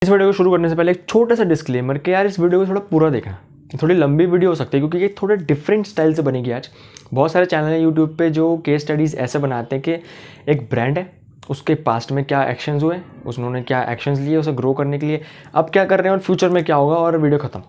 इस वीडियो को शुरू करने से पहले एक छोटा सा डिस्क्लेमर कि यार इस वीडियो को थोड़ा पूरा देखना, थोड़ी लंबी वीडियो हो सकती है क्योंकि ये थोड़े डिफरेंट स्टाइल से बनेगी। आज बहुत सारे चैनल हैं यूट्यूब पे जो केस स्टडीज़ ऐसे बनाते हैं कि एक ब्रांड है, उसके पास्ट में क्या एक्शंस हुए, उन्होंने क्या एक्शंस लिए उसे ग्रो करने के लिए, अब क्या कर रहे हैं और फ्यूचर में क्या होगा, और वीडियो ख़त्म।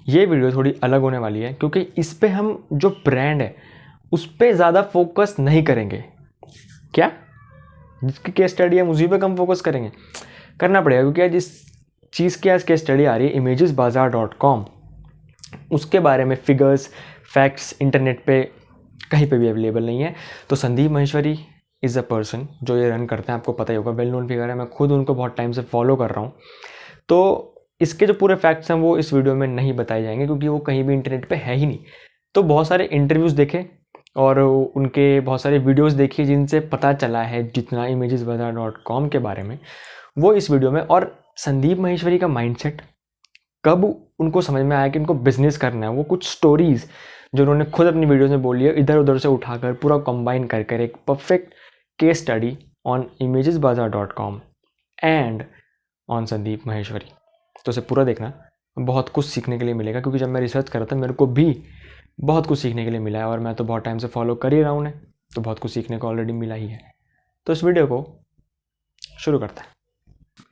ये वीडियो थोड़ी अलग होने वाली है क्योंकि इस पर हम जो ब्रांड है उस पर ज़्यादा फोकस नहीं करेंगे। क्या जिसकी केस स्टडी है उसी पे कम फोकस करेंगे, करना पड़ेगा क्योंकि आज जिस चीज़ की आज केस स्टडी आ रही है imagesbazaar.com, उसके बारे में फिगर्स फैक्ट्स इंटरनेट पे कहीं पे भी अवेलेबल नहीं है। तो Sandeep Maheshwari is a person जो ये रन करते हैं, आपको पता ही होगा, वेल नोन फिगर है, मैं खुद उनको बहुत टाइम से फॉलो कर रहा हूँ। तो इसके जो पूरे फैक्ट्स हैं वो इस वीडियो में नहीं बताए जाएंगे क्योंकि वो कहीं भी इंटरनेट पे है ही नहीं। तो बहुत सारे इंटरव्यूज़ देखे और उनके बहुत सारे वीडियोस देखिए जिनसे पता चला है जितना imagesbazaar.com के बारे में, वो इस वीडियो में। और संदीप महेश्वरी का माइंडसेट कब उनको समझ में आया कि उनको बिजनेस करना है, वो कुछ स्टोरीज जो उन्होंने खुद अपनी वीडियोस में बोली है इधर उधर से उठाकर पूरा कंबाइन कर एक perfect case study on imagesbazaar.com and on Sandeep Maheshwari. तो उसे पूरा देखना, बहुत कुछ सीखने के लिए मिलेगा क्योंकि जब मैं रिसर्च कर रहा था मेरे को भी बहुत कुछ सीखने के लिए मिला है और मैं तो बहुत टाइम से फॉलो कर ही रहा हूँ उन्हें, तो बहुत कुछ सीखने को ऑलरेडी मिला ही है। तो इस वीडियो को शुरू करते हैं।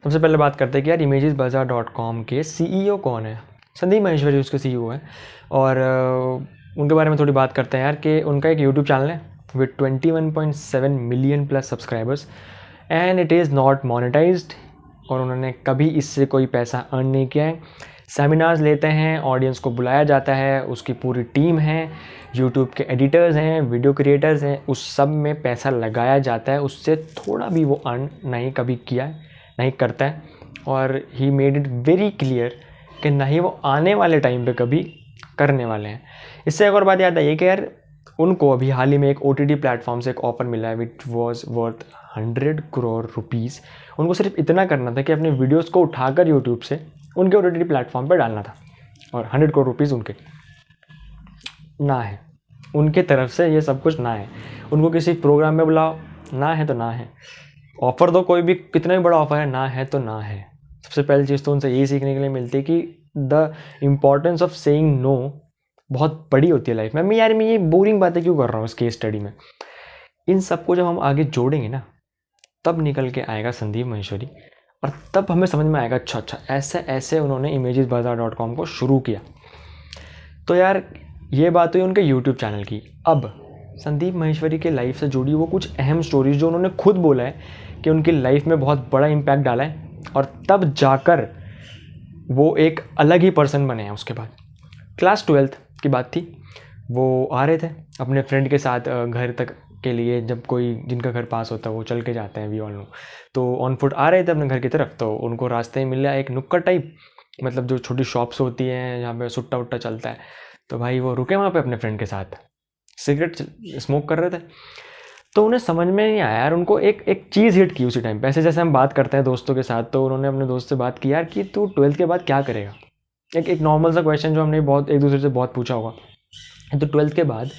सबसे पहले बात करते हैं कि यार imagesbazaar.com के CEO कौन है। संदीप महेश्वरी उसके CEO है और उनके बारे में थोड़ी बात करते हैं यार कि उनका एक यूट्यूब चैनल है with 21.7 million plus subscribers and it is not monetised, और उन्होंने कभी इससे कोई पैसा अर्न नहीं किया है। सेमिनार्स लेते हैं, ऑडियंस को बुलाया जाता है, उसकी पूरी टीम है, यूट्यूब के एडिटर्स हैं, वीडियो क्रिएटर्स हैं, उस सब में पैसा लगाया जाता है, उससे थोड़ा भी वो अर्न नहीं कभी किया है, नहीं करता है। और he made it very clear कि ना ही वो आने वाले टाइम पे कभी करने वाले हैं। इससे एक और बात याद आई कि यार उनको अभी हाल ही में एक OTT प्लेटफॉर्म से एक ऑफर मिला है which was worth 100 crore rupees. उनको सिर्फ इतना करना था कि अपने वीडियोस को उठाकर यूट्यूब से उनके OTT प्लेटफॉर्म पर डालना था, और 100 करोड़ रुपीज़ उनके ना है, उनके तरफ से ये सब कुछ ना है। उनको किसी प्रोग्राम में बुलाओ, ना है तो ना है। ऑफ़र तो कोई भी कितना भी बड़ा ऑफ़र है, ना है तो ना है। सबसे पहली चीज़ तो उनसे यही सीखने के लिए मिलती है कि the importance of saying no बहुत बड़ी होती है लाइफ में। मैं ये बोरिंग बातें क्यों कर रहा हूँ इस केस स्टडी में। इन सबको जब हम आगे जोड़ेंगे ना तब निकल के आएगा संदीप महेश्वरी, और तब हमें समझ में आएगा अच्छा ऐसे ऐसे उन्होंने imagesbazaar.com को शुरू किया। तो यार ये बात हुई उनके यूट्यूब चैनल की। अब संदीप महेश्वरी के लाइफ से जुड़ी वो कुछ अहम स्टोरीज जो उन्होंने खुद बोला है कि उनकी लाइफ में बहुत बड़ा इम्पैक्ट डाला है, और तब जाकर वो एक अलग ही पर्सन बने हैं। उसके बाद क्लास 12th की बात थी, वो आ रहे थे अपने फ्रेंड के साथ घर तक के लिए, जब कोई जिनका घर पास होता है वो चल के जाते हैं, वी ऑल नो। तो ऑन फुट आ रहे थे अपने घर की तरफ, तो उनको रास्ते में मिला एक नुक्कड़ टाइप, मतलब जो छोटी शॉप्स होती हैं जहाँ पे सुट्टा उट्टा चलता है। तो भाई वो रुके वहाँ पे अपने फ्रेंड के साथ, सिगरेट स्मोक कर रहे थे। तो उन्हें समझ में नहीं आया यार, उनको एक चीज़ हिट की उसी टाइम पे। ऐसे जैसे हम बात करते हैं दोस्तों के साथ, तो उन्होंने अपने दोस्त से बात की यार कि तू 12th के बाद क्या करेगा। एक नॉर्मल सा क्वेश्चन जो हमने बहुत एक दूसरे से बहुत पूछा होगा, तो 12th के बाद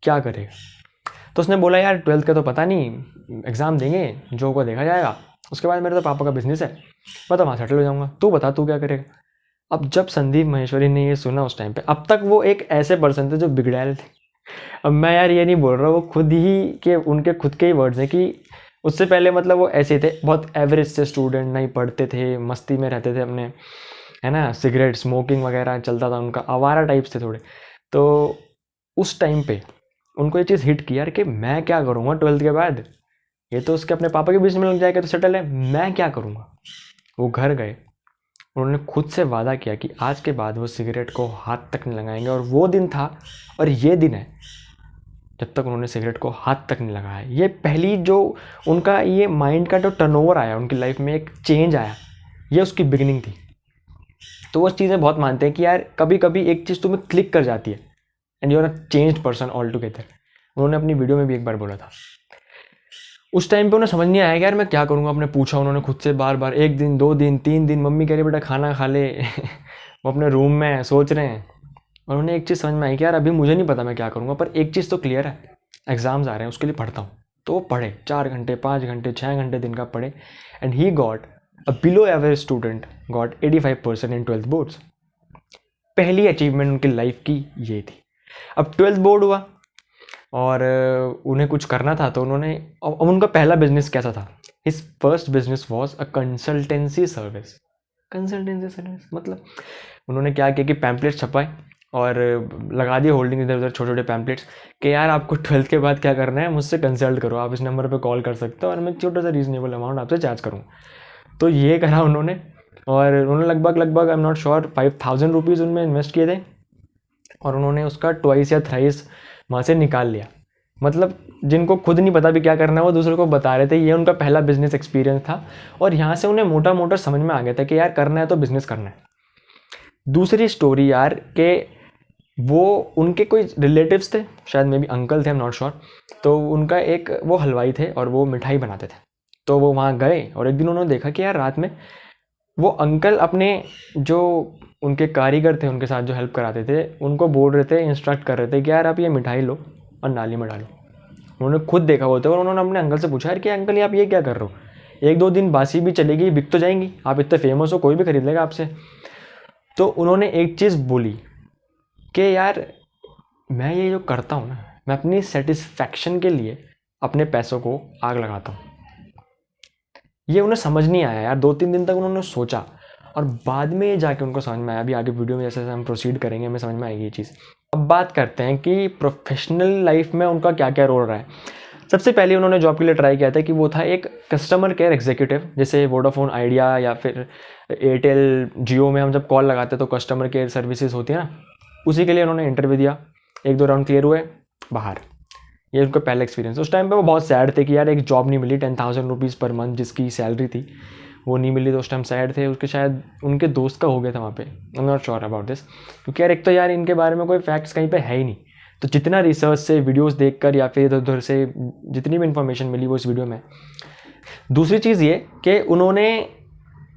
क्या करेगा। तो उसने बोला यार 12th का तो पता नहीं, एग्ज़ाम देंगे, जो होगा देखा जाएगा, उसके बाद मेरे तो पापा का बिजनेस है, मैं तो वहाँ सेटल हो जाऊँगा, तू बता तू क्या करेगा। अब जब संदीप महेश्वरी ने ये सुना उस टाइम पे, अब तक वो एक ऐसे पर्सन थे जो बिगड़ैल थे। अब मैं यार ये नहीं बोल रहा, वो खुद ही के उनके खुद के ही वर्ड्स हैं कि उससे पहले मतलब वो ऐसे थे, बहुत एवरेज से स्टूडेंट, नहीं पढ़ते थे, मस्ती में रहते थे अपने, है ना, सिगरेट स्मोकिंग वगैरह चलता था उनका, आवारा टाइप्स थे थोड़े। तो उस टाइम पे उनको ये चीज़ हिट की यार कि मैं क्या करूँगा 12th के बाद, ये तो उसके अपने पापा के बिजनेस में लग जाएगा तो सेटल है, मैं क्या करूँगा। वो घर गए, उन्होंने खुद से वादा किया कि आज के बाद वो सिगरेट को हाथ तक नहीं लगाएंगे, और वो दिन था और ये दिन है जब तक उन्होंने सिगरेट को हाथ तक नहीं लगाया। ये पहली जो उनका ये माइंड का जो टर्नओवर आया उनकी लाइफ में, एक चेंज आया, ये उसकी बिगिनिंग थी। तो वो चीज़ें बहुत मानते हैं कि यार कभी कभी एक चीज़ तुम्हें क्लिक कर जाती है and you are a changed person all together. उन्होंने अपनी वीडियो में भी एक बार बोला था। उस टाइम पे उन्हें समझ नहीं आया यार मैं क्या करूँगा। अपने पूछा उन्होंने खुद से बार बार, 1 दिन 2 दिन 3 दिन, मम्मी कह रही बेटा खाना खा ले वो अपने रूम में सोच रहे हैं। और उन्हें एक चीज़ समझ में आई कि यार अभी मुझे नहीं पता मैं क्या करूँगा, पर एक चीज़ तो क्लियर है, एग्ज़ाम्स आ रहे हैं उसके लिए पढ़ता हूँ। तो वो पढ़े 4 घंटे 5 घंटे 6 घंटे दिन का पढ़े, and he got a below average student got 85% in 12th boards. पहली अचीवमेंट उनकी लाइफ की ये थी। अब 12th बोर्ड हुआ और उन्हें कुछ करना था, तो उन्होंने, अब उनका पहला बिजनेस कैसा था? His first business was a consultancy service. Consultancy service मतलब उन्होंने क्या किया कि पैम्पलेट छपाए और लगा दिए होल्डिंग इधर उधर, छोटे छोटे पैम्पलेट्स कि यार आपको 12th के बाद क्या करना है, मुझसे कंसल्ट करो, आप इस नंबर पे कॉल कर सकते हो और मैं छोटा सा रीजनेबल अमाउंट आपसे चार्ज करूँ। तो ये करा उन्होंने, और उन्होंने लगभग I am not sure 5,000 rupees उनमें इन्वेस्ट किए थे और उन्होंने उसका ट्वाइस या थ्राइस वहाँ से निकाल लिया। मतलब जिनको खुद नहीं पता भी क्या करना है वो दूसरों को बता रहे थे। ये उनका पहला बिजनेस एक्सपीरियंस था और यहाँ से उन्हें मोटा मोटा समझ में आ गया था कि यार करना है तो बिजनेस करना है। दूसरी स्टोरी यार के वो उनके कोई रिलेटिव्स थे, शायद मे बी अंकल थे, आई एम नॉट श्योर। तो उनका एक वो हलवाई थे और वो मिठाई बनाते थे। तो वो वहाँ गए और एक दिन उन्होंने देखा कि यार रात में वो अंकल अपने जो उनके कारीगर थे, उनके साथ जो हेल्प कराते थे, उनको बोल रहे थे, इंस्ट्रक्ट कर रहे थे कि यार आप ये मिठाई लो और नाली में डालो। उन्होंने खुद देखा होता है और उन्होंने अपने अंकल से पूछा यार कि अंकल ये आप ये क्या कर रहे हो, 1-2 दिन बासी भी चलेगी, बिक तो जाएंगी, आप इतने फेमस हो, कोई भी खरीद लेगा आपसे। तो उन्होंने एक चीज़ बोली कि यार मैं ये जो करता हूँ ना, मैं अपनी सेटिस्फैक्शन के लिए अपने पैसों को आग लगाता हूँ। ये उन्हें समझ नहीं आया यार, 2-3 दिन तक उन्होंने सोचा और बाद में ये जाके उनको समझ में आया। अभी आगे वीडियो में जैसे हम प्रोसीड करेंगे हमें समझ में आएगी ये चीज़। अब बात करते हैं कि प्रोफेशनल लाइफ में उनका क्या क्या रोल रहा है। सबसे पहले उन्होंने जॉब के लिए ट्राई किया था कि वो था एक कस्टमर केयर एग्जीक्यूटिव, जैसे वोडाफोन आइडिया या फिर एयरटेल जियो में हम जब कॉल लगाते हैं तो कस्टमर केयर सर्विसेज होती है ना, उसी के लिए उन्होंने इंटरव्यू दिया, 1-2 राउंड क्लियर हुए, बाहर। ये उनका पहला एक्सपीरियंस। उस टाइम पे वो बहुत सैड थे कि यार एक जॉब नहीं मिली, 10,000 रुपीज़ पर मंथ जिसकी सैलरी थी वो नहीं मिली। तो उस टाइम सैड थे। उसके शायद उनके दोस्त का हो गया था वहाँ पे, I am not sure about this, क्योंकि यार एक तो यार इनके बारे में कोई फैक्ट्स कहीं पे है ही नहीं। तो जितना रिसर्च से, वीडियोस देखकर या फिर इधर उधर से जितनी भी इन्फॉर्मेशन मिली वो इस वीडियो में। दूसरी चीज़ ये कि उन्होंने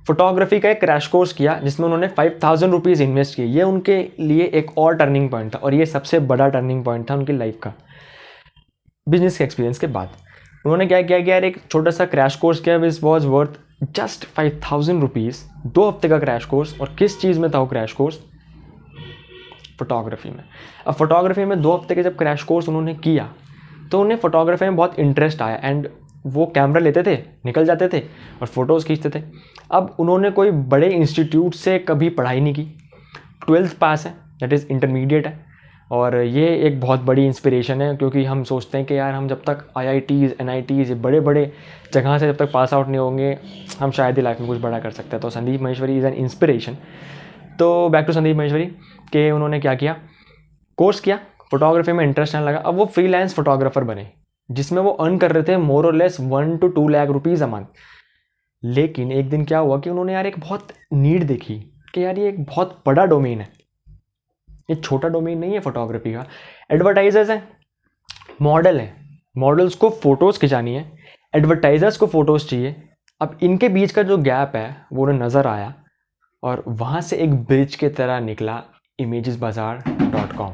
फोटोग्राफी का एक क्रैश कोर्स किया जिसमें उन्होंने 5,000 रुपीज़ इन्वेस्ट किए। ये उनके लिए एक और टर्निंग पॉइंट था और ये सबसे बड़ा टर्निंग पॉइंट था उनकी लाइफ का। बिजनेस के एक्सपीरियंस के बाद उन्होंने क्या किया कि यार एक छोटा सा क्रैश कोर्स किया, which was worth just 5,000 rupees, 2 हफ्ते का क्रैश कोर्स। और किस चीज़ में था वो क्रैश कोर्स? फोटोग्राफी में। अब फोटोग्राफी में 2 हफ्ते के जब क्रैश कोर्स उन्होंने किया तो उन्हें फोटोग्राफी में बहुत इंटरेस्ट आया एंड वो कैमरा लेते थे, निकल जाते थे और फोटोज़ खींचते थे। अब उन्होंने कोई बड़े इंस्टीट्यूट से कभी पढ़ाई नहीं की, 12th पास है, दैट इज़ इंटरमीडिएट है। और ये एक बहुत बड़ी इंस्पिरेशन है क्योंकि हम सोचते हैं कि यार हम जब तक IITs NITs ये बड़े बड़े जगह से जब तक पास आउट नहीं होंगे हम शायद ही लाइफ में कुछ बड़ा कर सकते हैं। तो Sandeep Maheshwari is an inspiration. तो बैक टू संदीप माहेश्वरी के उन्होंने क्या किया, कोर्स किया, फोटोग्राफी में इंटरेस्ट आने लगा। अब वो फ्रीलांस फोटोग्राफर बने जिसमें वो अर्न कर रहे थे मोर और less 1 to 2 lakh rupees a month. लेकिन एक दिन क्या हुआ कि उन्होंने यार एक बहुत नीड देखी कि यार ये एक बहुत बड़ा डोमेन है, ये छोटा डोमेन नहीं है फोटोग्राफी का। एडवर्टाइजर्स हैं, मॉडल हैं, मॉडल्स को फ़ोटोज़ खिंचानी है, एडवर्टाइजर्स को फ़ोटोज़ चाहिए। अब इनके बीच का जो गैप है वो उन्हें नज़र आया और वहाँ से एक ब्रिज की तरह निकला imagesbazaar.com।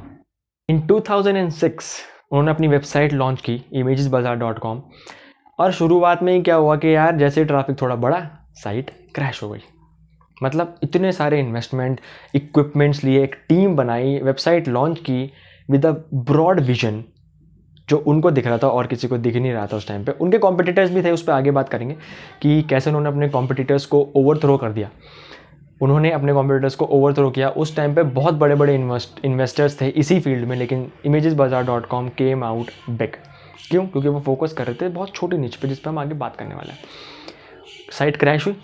इन 2006 उन्होंने अपनी वेबसाइट लॉन्च की imagesbazaar.com और शुरुआत में ही क्या हुआ कि यार जैसे ट्रैफिक थोड़ा बढ़ा साइट क्रैश हो गई। मतलब इतने सारे इन्वेस्टमेंट, इक्विपमेंट्स लिए, एक टीम बनाई, वेबसाइट लॉन्च की विद अ ब्रॉड विजन जो उनको दिख रहा था और किसी को दिख नहीं रहा था उस टाइम पे। उनके कॉम्पिटिटर्स भी थे, उस पर आगे बात करेंगे कि कैसे उन्होंने अपने कॉम्पिटिटर्स को ओवरथ्रो कर दिया। उन्होंने अपने कॉम्पिटिटर्स को ओवरथ्रो किया। उस टाइम पे बहुत बड़े बड़े इन्वेस्टर्स थे इसी फील्ड में, लेकिन imagesbazaar.com केम आउट बिग। क्यों? क्योंकि वो फोकस कर रहे थे बहुत छोटी निच पे जिस पर हम आगे बात करने वाले हैं। साइट क्रैश हुई।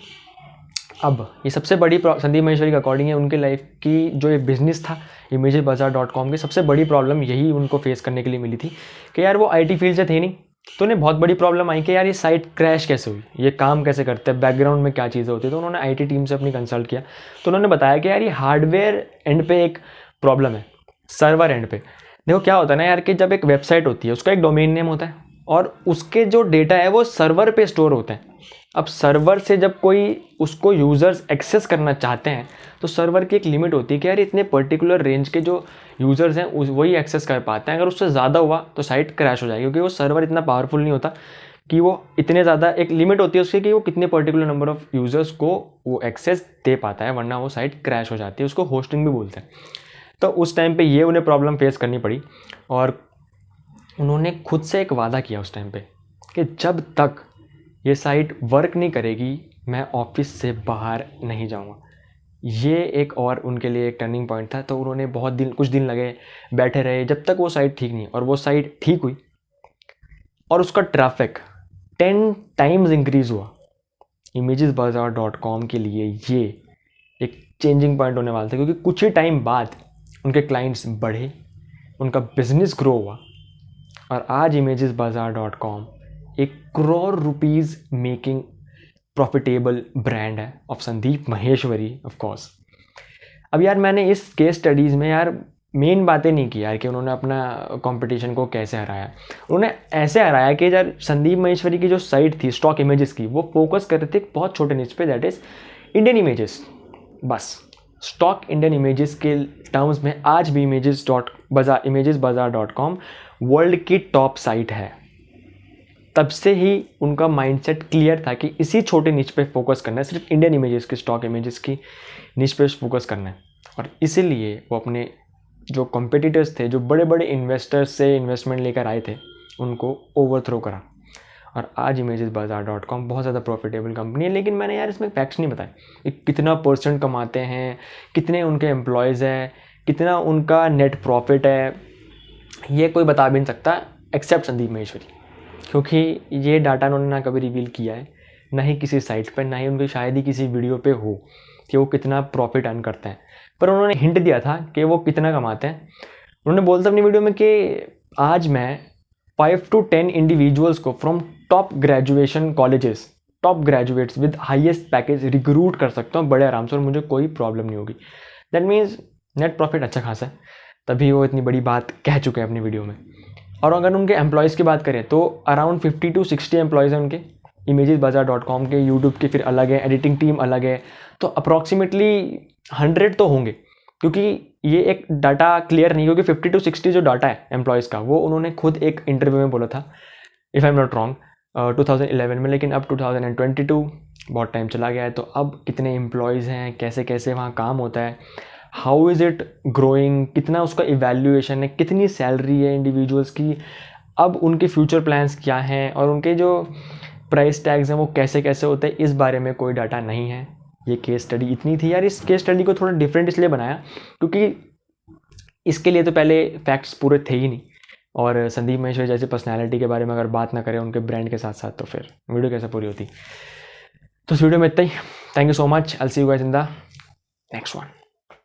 अब ये सबसे बड़ी संदीप माहेश्वरी के अकॉर्डिंग है उनकी लाइफ की जो ये बिज़नेस था imagesbazaar.com की सबसे बड़ी प्रॉब्लम यही उनको फेस करने के लिए मिली थी कि यार वो IT फील्ड से थे नहीं, तो उन्हें बहुत बड़ी प्रॉब्लम आई कि यार ये साइट क्रैश कैसे हुई, ये काम कैसे करते हैं, बैकग्राउंड में क्या चीज़ें होती है। तो उन्होंने IT टीम से अपनी कंसल्ट किया तो उन्होंने बताया कि यार ये हार्डवेयर एंड पे एक प्रॉब्लम है, सर्वर एंड पे। देखो क्या होता है ना यार कि जब एक वेबसाइट होती है उसका एक डोमेन नेम होता है और उसके जो डेटा है वो सर्वर पे स्टोर होते हैं। अब सर्वर से जब कोई उसको यूज़र्स एक्सेस करना चाहते हैं तो सर्वर की एक लिमिट होती है कि यार इतने पर्टिकुलर रेंज के जो यूज़र्स हैं वही एक्सेस कर पाते हैं। अगर उससे ज़्यादा हुआ तो साइट क्रैश हो जाएगी क्योंकि वो सर्वर इतना पावरफुल नहीं होता कि वो इतने ज़्यादा, एक लिमिट होती है उसकी कि वो कितने पर्टिकुलर नंबर ऑफ़ यूज़र्स को वो एक्सेस दे पाता है, वरना वो साइट क्रैश हो जाती है। उसको होस्टिंग भी बोलते हैं। तो उस टाइम पे ये उन्हें प्रॉब्लम फेस करनी पड़ी और उन्होंने खुद से एक वादा किया उस टाइम पे कि जब तक ये साइट वर्क नहीं करेगी मैं ऑफिस से बाहर नहीं जाऊंगा। ये एक और उनके लिए एक टर्निंग पॉइंट था। तो उन्होंने कुछ दिन लगे, बैठे रहे जब तक वो साइट ठीक नहीं, और वो साइट ठीक हुई और उसका ट्रैफिक 10 टाइम्स इंक्रीज हुआ। imagesbazaar.com के लिए ये एक चेंजिंग पॉइंट होने वाला था, क्योंकि कुछ ही टाइम बाद उनके क्लाइंट्स बढ़े, उनका बिजनेस ग्रो हुआ और आज imagesbazaar.com एक crore rupees making profitable brand है of Sandeep Maheshwari of course. अब यार मैंने इस केस स्टडीज़ में यार मेन बातें नहीं की यार कि उन्होंने अपना कंपटीशन को कैसे हराया। उन्होंने ऐसे हराया कि यार संदीप माहेश्वरी की जो साइट थी स्टॉक इमेजेस की, वो फोकस कर रहे थे एक बहुत छोटे निच पे, दैट इज़ इंडियन इमेजेस। बस स्टॉक इंडियन इमेजेस के टर्म्स में आज भी imagesbazaar.com वर्ल्ड की टॉप साइट है। तब से ही उनका माइंडसेट क्लियर था कि इसी छोटे निच पे फोकस करना है, सिर्फ इंडियन इमेजेस की, स्टॉक इमेजेस की निच पे फोकस करना है। और इसीलिए वो अपने जो कॉम्पिटिटर्स थे, जो बड़े बड़े इन्वेस्टर्स से इन्वेस्टमेंट लेकर आए थे, उनको ओवरथ्रो करा। और आज imagesbazaar.com बहुत ज़्यादा प्रॉफिटेबल कंपनी है। लेकिन मैंने यार इसमें फैक्ट्स नहीं बताए कि कितना % कमाते हैं, कितने उनके एम्प्लॉयज़ हैं, कितना उनका नेट प्रॉफिट है, ये कोई बता भी नहीं सकता एक्सेप्ट संदीप माहेश्वरी, क्योंकि ये डाटा उन्होंने ना कभी रिवील किया है, ना ही किसी साइट पर, ना ही उनकी शायद ही किसी वीडियो पे हो कि वो कितना प्रॉफिट अर्न करते हैं। पर उन्होंने हिंट दिया था कि वो कितना कमाते हैं। उन्होंने बोलता अपनी वीडियो में कि आज मैं 5 to 10 इंडिविजुअल्स को from top graduation colleges, top graduates with highest package recruit कर सकता हूँ बड़े आराम से और मुझे कोई प्रॉब्लम नहीं होगी। दैट मीन्स नेट प्रॉफिट अच्छा खासा है, तभी वो इतनी बड़ी बात कह चुके हैं अपनी वीडियो में। और अगर उनके एम्प्लॉयज़ की बात करें तो अराउंड 50 to 60 एम्प्लॉयज़ हैं उनके imagesbazaar.com के। यूट्यूब के फिर अलग है, एडिटिंग टीम अलग है, तो अप्रॉक्सीमेटली 100 तो होंगे, क्योंकि ये एक डाटा क्लियर नहीं, क्योंकि 50 to 60 जो डाटा है एम्प्लॉयज़ का, वो उन्होंने खुद एक इंटरव्यू में बोला था, if I am not wrong, 2011 में। लेकिन अब 2022 बहुत टाइम चला गया है, तो अब कितने एम्प्लॉयज़ हैं, कैसे कैसे वहाँ काम होता है, हाउ इज़ इट ग्रोइंग, कितना उसका इवैल्यूएशन है, कितनी सैलरी है इंडिविजुअल्स की, अब उनके फ्यूचर प्लान्स क्या हैं, और उनके जो प्राइस टैग्स हैं वो कैसे कैसे होते हैं, इस बारे में कोई डाटा नहीं है। ये केस स्टडी इतनी थी यार। इस केस स्टडी को थोड़ा डिफरेंट इसलिए बनाया क्योंकि इसके लिए तो पहले फैक्ट्स पूरे थे ही नहीं, और संदीप माहेश्वरी जैसी पर्सनैलिटी के बारे में अगर बात ना करें उनके ब्रांड के साथ साथ, तो फिर वीडियो कैसे पूरी होती। तो इस वीडियो में इतना ही। Thank you so much. I will see you guys in the next one.